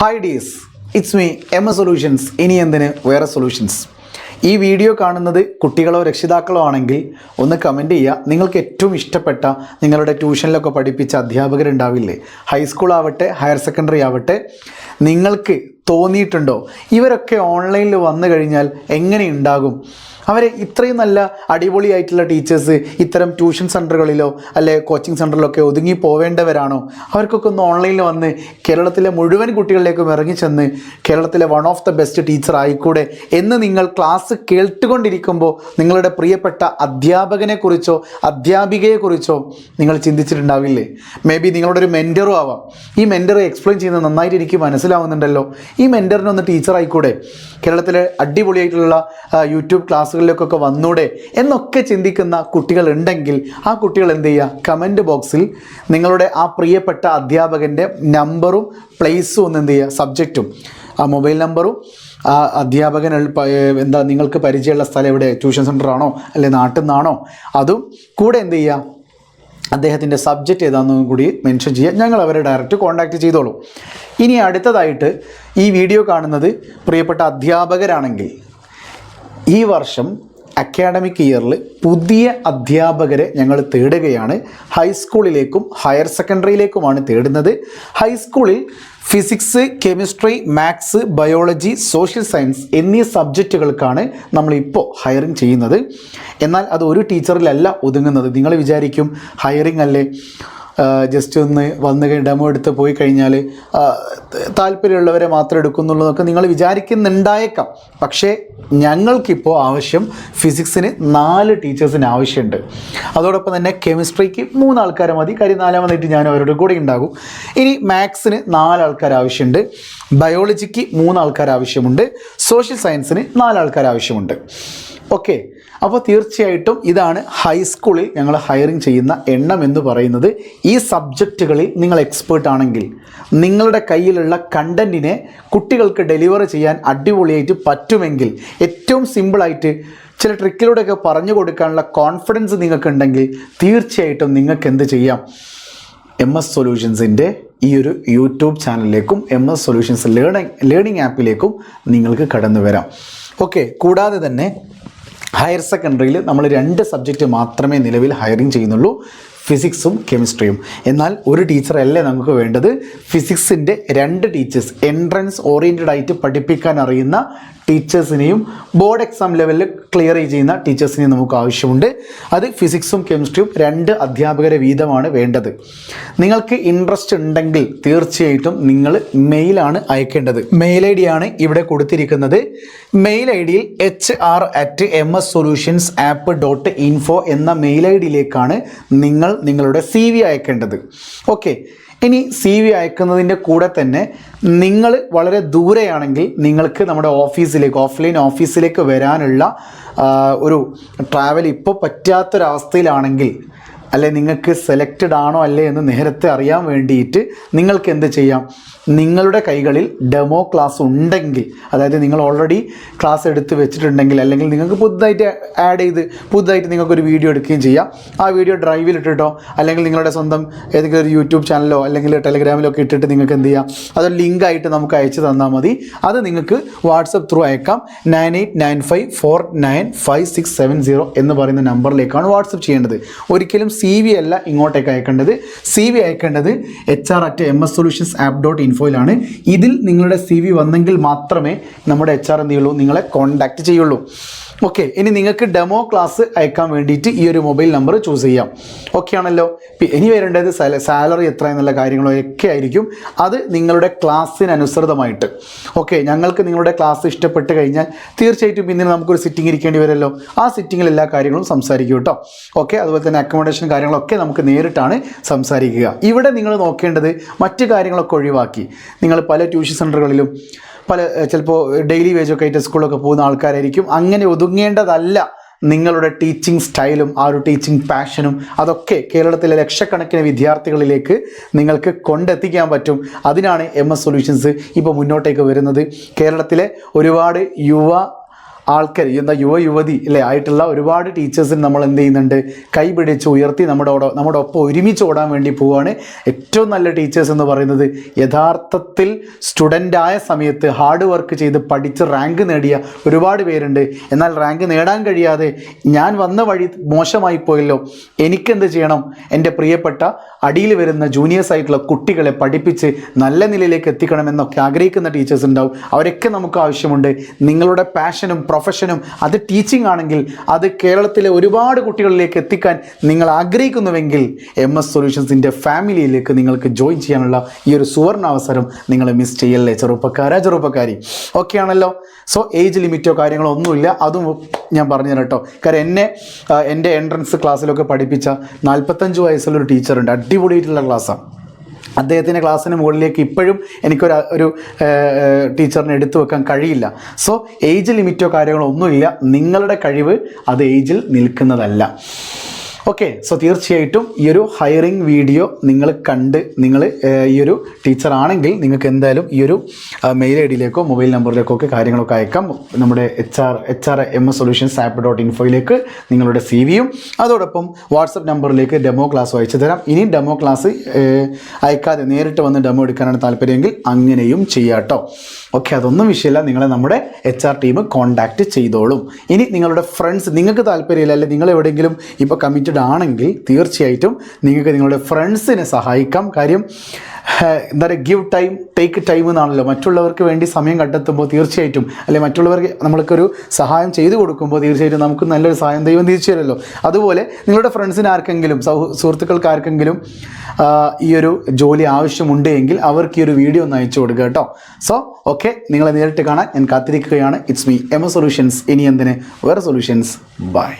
Hi dears, it's me MS solutions. ഇനി എന്തിന് വേറെ സൊല്യൂഷൻസ്. ഈ വീഡിയോ കാണുന്നത് കുട്ടികളോ രക്ഷിതാക്കളോ ആണെങ്കിൽ ഒന്ന് കമൻറ്റ് ചെയ്യുക. നിങ്ങൾക്ക് ഏറ്റവും ഇഷ്ടപ്പെട്ട നിങ്ങളുടെ ട്യൂഷനിലൊക്കെ പഠിപ്പിച്ച അധ്യാപകരുണ്ടാവില്ലേ, ഹൈസ്കൂൾ ആവട്ടെ ഹയർ സെക്കൻഡറി ആവട്ടെ, നിങ്ങൾക്ക് തോന്നിയിട്ടുണ്ടോ ഇവരൊക്കെ ഓൺലൈനിൽ വന്നു കഴിഞ്ഞാൽ എങ്ങനെയുണ്ടാകും, അവരെ ഇത്രയും നല്ല അടിപൊളിയായിട്ടുള്ള ടീച്ചേഴ്സ് ഇത്തരം ട്യൂഷൻ സെൻറ്ററുകളിലോ അല്ലെ കോച്ചിങ് സെൻറ്ററിലൊക്കെ ഒതുങ്ങി പോവേണ്ടവരാണോ? അവർക്കൊക്കെ ഒന്ന് ഓൺലൈനിൽ വന്ന് കേരളത്തിലെ മുഴുവൻ കുട്ടികളിലേക്കും ഇറങ്ങിച്ചെന്ന് കേരളത്തിലെ one of the best teacher ആയിക്കൂടെ എന്ന് നിങ്ങൾ ക്ലാസ് കേട്ടുകൊണ്ടിരിക്കുമ്പോൾ നിങ്ങളുടെ പ്രിയപ്പെട്ട അധ്യാപകനെക്കുറിച്ചോ അധ്യാപികയെക്കുറിച്ചോ നിങ്ങൾ ചിന്തിച്ചിട്ടുണ്ടാവില്ലേ? മേ ബി നിങ്ങളുടെ ഒരു മെൻറ്ററും ആവാം. ഈ മെൻറ്റർ എക്സ്പ്ലെയിൻ ചെയ്യുന്നത് നന്നായിട്ട് എനിക്ക് മനസ്സിലാവുന്നുണ്ടല്ലോ, ഈ മെൻറ്ററിനൊന്ന് ടീച്ചർ ആയിക്കൂടെ, കേരളത്തിലെ അടിപൊളിയായിട്ടുള്ള യൂട്യൂബ് ക്ലാസ്സുകളിലേക്കൊക്കെ വന്നൂടെ എന്നൊക്കെ ചിന്തിക്കുന്ന കുട്ടികളുണ്ടെങ്കിൽ ആ കുട്ടികൾ എന്ത് ചെയ്യുക, കമൻറ്റ് ബോക്സിൽ നിങ്ങളുടെ ആ പ്രിയപ്പെട്ട അധ്യാപകൻ്റെ നമ്പറും പ്ലേസും ഒന്ന് എന്ത് ചെയ്യുക, സബ്ജക്റ്റും ആ മൊബൈൽ നമ്പറും ആ അധ്യാപകൻ എന്താ നിങ്ങൾക്ക് പരിചയമുള്ള സ്ഥലം എവിടെ, ട്യൂഷൻ സെൻ്റർ ആണോ അല്ലെ നാട്ടിൽ നിന്നാണോ, അതും കൂടെ എന്ത് ചെയ്യുക, അദ്ദേഹത്തിൻ്റെ സബ്ജക്റ്റ് ഏതാണെന്നും കൂടി മെൻഷൻ ചെയ്യുക. ഞങ്ങൾ അവരെ ഡയറക്റ്റ് കോൺടാക്റ്റ് ചെയ്തോളൂ. ഇനി അടുത്തതായിട്ട് ഈ വീഡിയോ കാണുന്നത് പ്രിയപ്പെട്ട അധ്യാപകരാണെങ്കിൽ ഈ വർഷം അക്കാഡമിക് ഇയറിൽ പുതിയ അധ്യാപകരെ ഞങ്ങൾ തേടുകയാണ്. ഹൈസ്കൂളിലേക്കും ഹയർ സെക്കൻഡറിയിലേക്കുമാണ് തേടുന്നത്. ഹൈസ്കൂളിൽ physics, chemistry, maths, biology, social science എന്നീ സബ്ജക്റ്റുകൾക്കാണ് നമ്മളിപ്പോൾ ഹയറിങ് ചെയ്യുന്നത്. എന്നാൽ അത് ഒരു ടീച്ചറിലല്ല ഒതുങ്ങുന്നത്. നിങ്ങൾ വിചാരിക്കും ഹയറിങ് അല്ലേ, ജസ്റ്റ് ഒന്ന് വന്ന് ഡെമോ എടുത്ത് പോയി കഴിഞ്ഞാൽ താല്പര്യമുള്ളവരെ മാത്രം എടുക്കുന്നുള്ളതൊക്കെ നിങ്ങൾ വിചാരിക്കുന്നുണ്ടായേക്കാം. പക്ഷേ ഞങ്ങൾക്കിപ്പോൾ ആവശ്യം ഫിസിക്സിന് 4 ടീച്ചേഴ്സിന് ആവശ്യമുണ്ട്. അതോടൊപ്പം തന്നെ കെമിസ്ട്രിക്ക് 3 ആൾക്കാരെ മതി, കാര്യം 4ാമതായിട്ട് ഞാൻ അവരുടെ കൂടെ ഉണ്ടാകും. ഇനി മാത്സിന് 4 ആൾക്കാർ ആവശ്യമുണ്ട്, ബയോളജിക്ക് 3 ആൾക്കാർ ആവശ്യമുണ്ട്, സോഷ്യൽ സയൻസിന് 4 ആൾക്കാർ ആവശ്യമുണ്ട്. ഓക്കെ, അപ്പോൾ തീർച്ചയായിട്ടും ഇതാണ് ഹൈസ്കൂളിൽ ഞങ്ങൾ ഹയറിങ് ചെയ്യുന്ന എണ്ണം എന്ന് പറയുന്നത്. ഈ സബ്ജക്റ്റുകളിൽ നിങ്ങൾ എക്സ്പേർട്ട് ആണെങ്കിൽ നിങ്ങളുടെ കയ്യിലുള്ള കണ്ടൻറ്റിനെ കുട്ടികൾക്ക് ഡെലിവർ ചെയ്യാൻ അടിപൊളിയായിട്ട് പറ്റുമെങ്കിൽ, ഏറ്റവും സിമ്പിളായിട്ട് ചില ട്രിക്കിലൂടെയൊക്കെ പറഞ്ഞു കൊടുക്കാനുള്ള കോൺഫിഡൻസ് നിങ്ങൾക്കുണ്ടെങ്കിൽ തീർച്ചയായിട്ടും നിങ്ങൾക്ക് എന്ത് ചെയ്യാം, MS സൊല്യൂഷൻസിൻ്റെ ഈ ഒരു യൂട്യൂബ് ചാനലിലേക്കും MS സൊല്യൂഷൻസ് ലേണിംഗ് ആപ്പിലേക്കും നിങ്ങൾക്ക് കടന്നു വരാം. ഓക്കെ, കൂടാതെ തന്നെ ഹയർ സെക്കൻഡറിയിൽ നമ്മൾ 2 സബ്ജക്റ്റ് മാത്രമേ നിലവിൽ ഹയറിങ് ചെയ്യുന്നുള്ളൂ, ഫിസിക്സും കെമിസ്ട്രിയും. എന്നാൽ ഒരു ടീച്ചറല്ലേ നമുക്ക് വേണ്ടത്, ഫിസിക്സിൻ്റെ 2 ടീച്ചേഴ്സ്, എൻട്രൻസ് ഓറിയൻറ്റഡ് ആയിട്ട് പഠിപ്പിക്കാൻ അറിയുന്ന ടീച്ചേഴ്സിനെയും ബോർഡ് എക്സാം ലെവലിൽ ക്ലിയർ ചെയ്യുന്ന ടീച്ചേഴ്സിനെയും നമുക്ക് ആവശ്യമുണ്ട്. അത് ഫിസിക്സും കെമിസ്ട്രിയും 2 അധ്യാപകരെ വീതമാണ് വേണ്ടത്. നിങ്ങൾക്ക് ഇൻട്രസ്റ്റ് ഉണ്ടെങ്കിൽ തീർച്ചയായിട്ടും നിങ്ങൾ മെയിലാണ് അയക്കേണ്ടത്. മെയിൽ ID ആണ് ഇവിടെ കൊടുത്തിരിക്കുന്നത്. മെയിൽ IDയിൽ hr@mssolutionsapp.info എന്ന മെയിൽ IDയിലേക്കാണ് നിങ്ങൾ നിങ്ങളുടെ CV അയക്കേണ്ടത്. ഓക്കെ, ഇനി CV അയക്കുന്നതിൻ്റെ കൂടെ തന്നെ നിങ്ങൾ വളരെ ദൂരെയാണെങ്കിൽ നിങ്ങൾക്ക് നമ്മുടെ ഓഫീസിലേക്ക്, ഓഫ്ലൈൻ ഓഫീസിലേക്ക് വരാനുള്ള ഒരു ട്രാവൽ ഇപ്പോൾ പറ്റാത്തൊരവസ്ഥയിലാണെങ്കിൽ, അല്ലെ നിങ്ങൾക്ക് സെലക്റ്റഡ് ആണോ അല്ലേ എന്ന് നേരത്തെ അറിയാൻ വേണ്ടിയിട്ട് നിങ്ങൾക്ക് എന്ത് ചെയ്യാം, നിങ്ങളുടെ കൈകളിൽ ഡെമോ ക്ലാസ് ഉണ്ടെങ്കിൽ, അതായത് നിങ്ങൾ ഓൾറെഡി ക്ലാസ് എടുത്ത് വെച്ചിട്ടുണ്ടെങ്കിൽ, അല്ലെങ്കിൽ നിങ്ങൾക്ക് പുതുതായിട്ട് ആഡ് ചെയ്ത് പുതുതായിട്ട് നിങ്ങൾക്കൊരു വീഡിയോ എടുക്കുകയും ചെയ്യാം. ആ വീഡിയോ ഡ്രൈവിൽ ഇട്ടിട്ടോ അല്ലെങ്കിൽ നിങ്ങളുടെ സ്വന്തം ഏതെങ്കിലും ഒരു യൂട്യൂബ് ചാനലോ അല്ലെങ്കിൽ ടെലഗ്രാമിലോ ഒക്കെ ഇട്ടിട്ട് നിങ്ങൾക്ക് എന്ത് ചെയ്യാം, അതൊരു ലിങ്കായിട്ട് നമുക്ക് അയച്ചു തന്നാൽ മതി. അത് നിങ്ങൾക്ക് വാട്സപ്പ് ത്രൂ അയക്കാം. 9895495670 എന്ന് പറയുന്ന നമ്പറിലേക്കാണ് വാട്സപ്പ് ചെയ്യേണ്ടത്. ഒരിക്കലും CV അല്ല ഇങ്ങോട്ടേക്ക് അയക്കേണ്ടത്. CV അയക്കേണ്ടത് hr@mssolutionsapp.info യിലാണ്. ഇതിൽ നിങ്ങളുടെ CV വന്നെങ്കിൽ മാത്രമേ നമ്മുടെ HR എന്ത് ചെയ്യുള്ളൂ, നിങ്ങളെ കോൺടാക്റ്റ് ചെയ്യുള്ളൂ. ഓക്കെ, ഇനി നിങ്ങൾക്ക് ഡെമോ ക്ലാസ് അയക്കാൻ വേണ്ടിയിട്ട് ഈ ഒരു മൊബൈൽ നമ്പർ ചൂസ് ചെയ്യാം. ഓക്കെ ആണല്ലോ. ഇനി വരേണ്ടത് സാലറി എത്ര എന്നുള്ള കാര്യങ്ങളൊക്കെ ആയിരിക്കും. അത് നിങ്ങളുടെ ക്ലാസ്സിനനുസൃതമായിട്ട്. ഓക്കെ, ഞങ്ങൾക്ക് നിങ്ങളുടെ ക്ലാസ് ഇഷ്ടപ്പെട്ട് കഴിഞ്ഞാൽ തീർച്ചയായിട്ടും പിന്നീട് നമുക്കൊരു സിറ്റിംഗ് ഇരിക്കേണ്ടി വരുമല്ലോ. ആ സിറ്റിങ്ങിൽ എല്ലാ കാര്യങ്ങളും സംസാരിക്കും കേട്ടോ. ഓക്കെ, അതുപോലെ തന്നെ അക്കോമഡേഷൻ കാര്യങ്ങളൊക്കെ നമുക്ക് നേരിട്ടാണ് സംസാരിക്കുക. ഇവിടെ നിങ്ങൾ നോക്കേണ്ടത് മറ്റു കാര്യങ്ങളൊക്കെ ഒഴിവാക്കി, നിങ്ങൾ പല ട്യൂഷൻ സെൻ്ററുകളിലും ചിലപ്പോൾ ഡെയിലി വേജൊക്കെ ആയിട്ട് സ്കൂളൊക്കെ പോകുന്ന ആൾക്കാരായിരിക്കും. അങ്ങനെ ഒതുങ്ങേണ്ടതല്ല നിങ്ങളുടെ ടീച്ചിങ് സ്റ്റൈലും ആ ഒരു ടീച്ചിങ് പാഷനും. അതൊക്കെ കേരളത്തിലെ ലക്ഷക്കണക്കിന് വിദ്യാർത്ഥികളിലേക്ക് നിങ്ങൾക്ക് കൊണ്ടെത്തിക്കാൻ പറ്റും. അതിനാണ് MS സൊല്യൂഷൻസ് ഇപ്പോൾ മുന്നോട്ടേക്ക് വരുന്നത്. കേരളത്തിലെ ഒരുപാട് യുവ ആൾക്കാർ എന്താ യുവതി അല്ലേ ആയിട്ടുള്ള ഒരുപാട് ടീച്ചേഴ്സിന് നമ്മൾ എന്ത് ചെയ്യുന്നുണ്ട്, കൈ പിടിച്ച് ഉയർത്തി നമ്മുടെ ഒപ്പം ഒരുമിച്ച് ഓടാൻ വേണ്ടി പോവുകയാണ്. ഏറ്റവും നല്ല ടീച്ചേഴ്സ് എന്ന് പറയുന്നത് യഥാർത്ഥത്തിൽ സ്റ്റുഡൻ്റായ സമയത്ത് ഹാർഡ് വർക്ക് ചെയ്ത് പഠിച്ച് റാങ്ക് നേടിയ ഒരുപാട് പേരുണ്ട്. എന്നാൽ റാങ്ക് നേടാൻ കഴിയാതെ ഞാൻ വന്ന വഴി മോശമായി പോയല്ലോ, എനിക്കെന്ത് ചെയ്യണം, എൻ്റെ പ്രിയപ്പെട്ട അടിയിൽ വരുന്ന ജൂനിയേഴ്സ് ആയിട്ടുള്ള കുട്ടികളെ പഠിപ്പിച്ച് നല്ല നിലയിലേക്ക് എത്തിക്കണമെന്നൊക്കെ ആഗ്രഹിക്കുന്ന ടീച്ചേഴ്സ് ഉണ്ടാവും. അവരൊക്കെ നമുക്ക് ആവശ്യമുണ്ട്. നിങ്ങളുടെ പാഷനും പ്രൊഫഷനും അത് ടീച്ചിങ് ആണെങ്കിൽ അത് കേരളത്തിലെ ഒരുപാട് കുട്ടികളിലേക്ക് എത്തിക്കാൻ നിങ്ങൾ ആഗ്രഹിക്കുന്നുവെങ്കിൽ MS സൊല്യൂഷൻസിൻ്റെ ഫാമിലിയിലേക്ക് നിങ്ങൾക്ക് ജോയിൻ ചെയ്യാനുള്ള ഈ ഒരു സുവർണ അവസരം നിങ്ങൾ മിസ് ചെയ്യല്ലേ ചെറുപ്പക്കാരി. ഓക്കെ ആണല്ലോ. സോ ഏജ് ലിമിറ്റോ കാര്യങ്ങളോ ഒന്നുമില്ല, അതും ഞാൻ പറഞ്ഞു തരാം കേട്ടോ. കാരണം എൻ്റെ എൻട്രൻസ് ക്ലാസ്സിലൊക്കെ പഠിപ്പിച്ച 45 വയസ്സുള്ളൊരു ടീച്ചറുണ്ട്, അടിപൊളിയായിട്ടുള്ള ക്ലാസ്സാണ്. അദ്ദേഹത്തിൻ്റെ ക്ലാസ്സിന് മുകളിലേക്ക് ഇപ്പോഴും എനിക്കൊരു ടീച്ചറിനെ എടുത്തു വെക്കാൻ കഴിയില്ല. സോ ഏജ് ലിമിറ്റോ കാര്യങ്ങളോ ഒന്നുമില്ല, നിങ്ങളുടെ കഴിവ് അത് ഏജിൽ നിൽക്കുന്നതല്ല. ഓക്കെ. സോ തീർച്ചയായിട്ടും ഈ ഒരു ഹയറിംഗ് വീഡിയോ നിങ്ങൾ കണ്ട് നിങ്ങൾ ഈ ഒരു ടീച്ചറാണെങ്കിൽ നിങ്ങൾക്ക് എന്തായാലും ഈ ഒരു മെയിൽ ID-യിലേക്കോ മൊബൈൽ നമ്പറിലേക്കോ ഒക്കെ കാര്യങ്ങളൊക്കെ അയക്കാം. നമ്മുടെ HR MSSolutions@info നിങ്ങളുടെ CV-യും അതോടൊപ്പം വാട്സപ്പ് നമ്പറിലേക്ക് ഡെമോ ക്ലാസ് അയച്ചു തരാം. ഇനി ഡെമോ ക്ലാസ് അയക്കാതെ നേരിട്ട് വന്ന് ഡെമോ എടുക്കാനാണ് താല്പര്യമെങ്കിൽ അങ്ങനെയും ചെയ്യാം കേട്ടോ. ഓക്കെ, അതൊന്നും വിഷയമില്ല, നിങ്ങളെ നമ്മുടെ HR ടീം കോൺടാക്റ്റ് ചെയ്തോളും. ഇനി നിങ്ങളുടെ ഫ്രണ്ട്സ്, നിങ്ങൾക്ക് താല്പര്യമില്ല അല്ലെങ്കിൽ നിങ്ങൾ എവിടെയെങ്കിലും ഇപ്പോൾ കമ്മിറ്റഡ് ആണെങ്കിൽ തീർച്ചയായിട്ടും നിങ്ങൾക്ക് നിങ്ങളുടെ ഫ്രണ്ട്സിനെ സഹായിക്കാം. കാര്യം എന്താ പറയുക, ഗിവ് ടൈം ടേക്ക് ടൈം എന്നാണല്ലോ. മറ്റുള്ളവർക്ക് വേണ്ടി സമയം കണ്ടെത്തുമ്പോൾ തീർച്ചയായിട്ടും, അല്ലെങ്കിൽ മറ്റുള്ളവർക്ക് നമ്മൾക്കൊരു സഹായം ചെയ്തു കൊടുക്കുമ്പോൾ തീർച്ചയായിട്ടും നമുക്ക് നല്ലൊരു സഹായം ദൈവം തിരിച്ചു തരുമല്ലോ. അതുപോലെ നിങ്ങളുടെ ഫ്രണ്ട്സിന് ആർക്കെങ്കിലും സുഹൃത്തുക്കൾക്ക് ആർക്കെങ്കിലും ഈ ഒരു ജോലി ആവശ്യമുണ്ട് എങ്കിൽ അവർക്ക് ഈ ഒരു വീഡിയോ ഒന്ന് അയച്ചു കൊടുക്കുക കേട്ടോ. സോ ഓക്കെ, നിങ്ങളെ നേരിട്ട് കാണാൻ ഞാൻ കാത്തിരിക്കുകയാണ്. It's me MS solutions. ഇനി എന്തിന് വേറെ സൊല്യൂഷൻസ്. ബൈ.